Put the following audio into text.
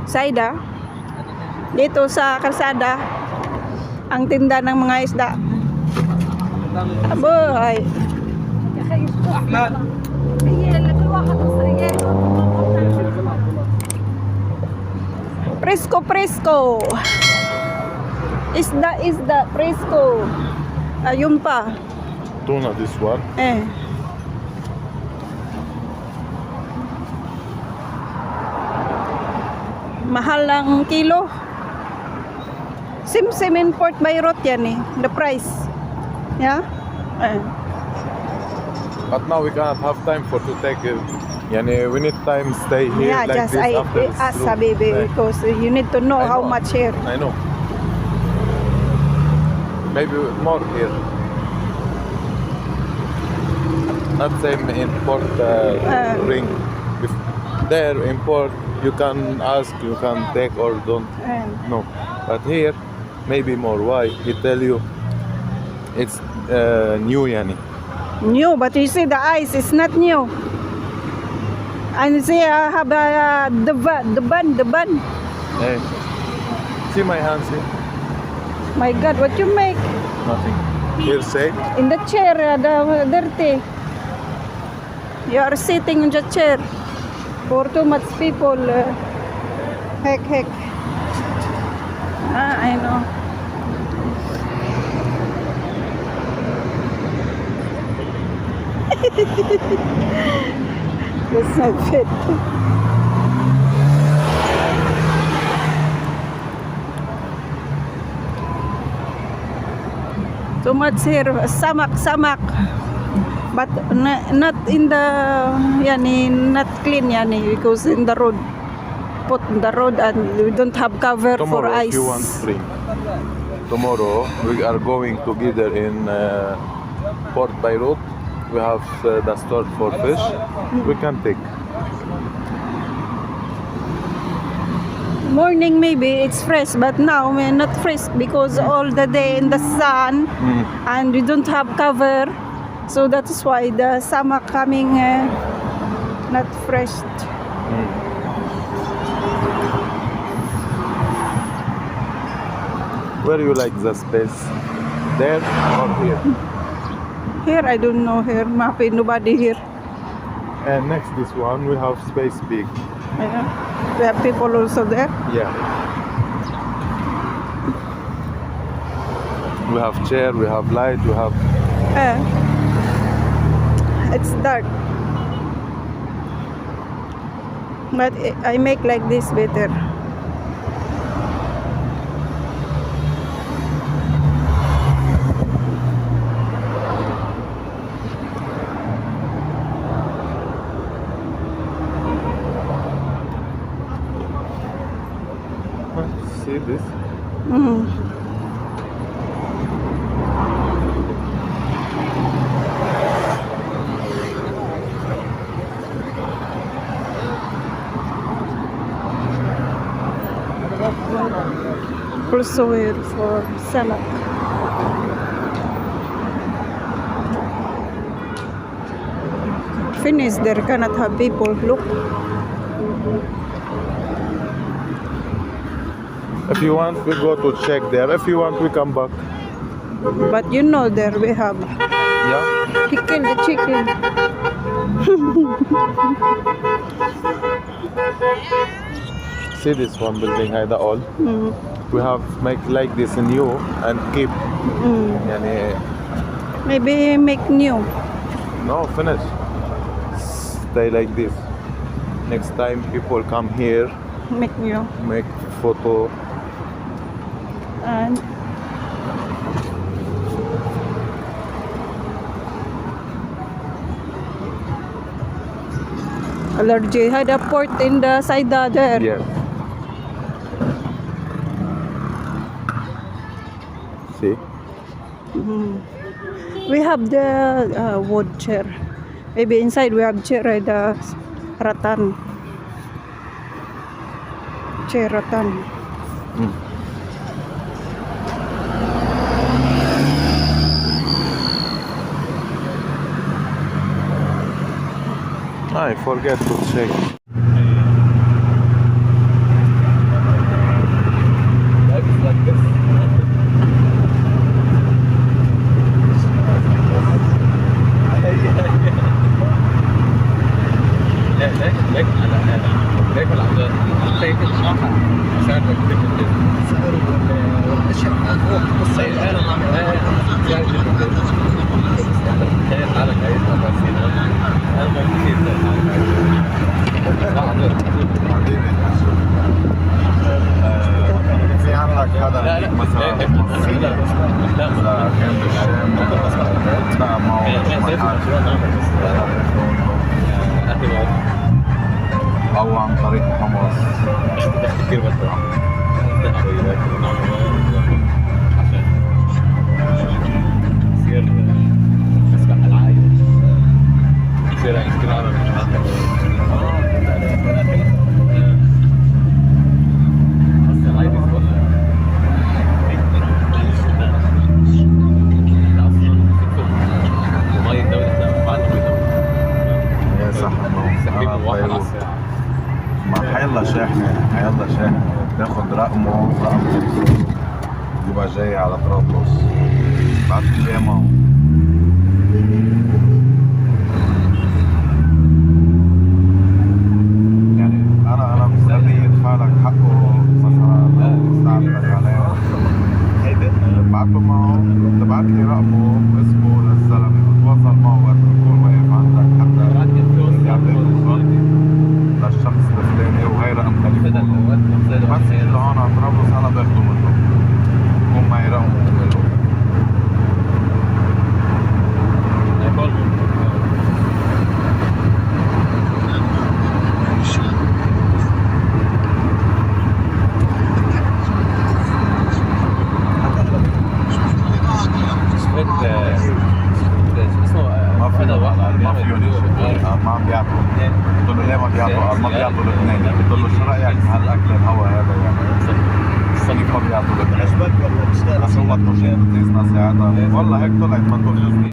Saida, dito sa kalsada, ang tinda ng mga isda. Aboy. Presko, presko. Isda, presko. Ayun pa. Tuna, this one. Mahal ang kilo. Sim import by road yan eh. The price. Yeah? But now we cannot have time for to take it. Yani, we need time stay here Yeah, like just this I after this ask room. baby because you need to know how much here. I know. Maybe more here. Not same import ring. If there import, you can ask, you can take or don't. No. But here, maybe more. Why? He tell you it's new yani. New, but you see the ice is not new. And see, I have the bun. Hey. See my hands here? My God, what you make? Nothing. Here say. In the chair, the dirty. You are sitting in the chair. For too much people. Heck. I know. That's not fit. Too much here, samak, but not in the yani, not clean yani, because in the road, put in the road and we don't have cover Tomorrow, for ice. if you want spring. Tomorrow we are going together in Port Beirut. We have the store for fish. We can take. Morning maybe it's fresh, but now we're not fresh because all the day in the sun and we don't have cover, so that's why the summer coming not fresh. Where you like the space? There or here? Here I don't know, here maybe nobody here. And next this one we have space big. We have people also there. Yeah. We have chair, we have light, we have. It's dark, but I make like this better. See this? Also here for salad. Finish there cannot have people. Look. If you want, we go to check there. If you want, we come back. But you know there we have Yeah? pickle the chicken. See this one building, Haida all. We have make like this new and keep. Yani, Maybe make new. no, finish. Stay like this. Next time people come here, Make new. make photo. And allergy had a port in the Saida there. Yes. See? We have the wood chair. Maybe inside we have chair the rattan. Chair rattan. I forget to check. في عندك حدا هيك مثلا مصري إذا كان بالشام بقى معه أو عن طريق حمص كثير حيلا شاحنة تاخد رقم تليفون يبقى جاي على طرابلس بعد جاي معه. يعني أنا مستعد يدفع لك حقه صفرا لو استعملك عليه بعته معه تبعت لي رقمه اسمه للزلمة بتواصل معه وقت بكون واقف عندك حتى يعطيك للشخص الفلاني وهي رقم تليفونه بس اللي هون على طرابلس انا باخده منه هم معي رقم منه. ما عم بيعطوا قلت له ليه ما بيعطوا؟ ما بيعطوا الاثنين قلت له شو رايك بهالاكل الهوا هذا يعني كيف ما بيعطوا الاثنين؟ بس هو مشان بتيز نصيحة والله هيك طلعت ما تقول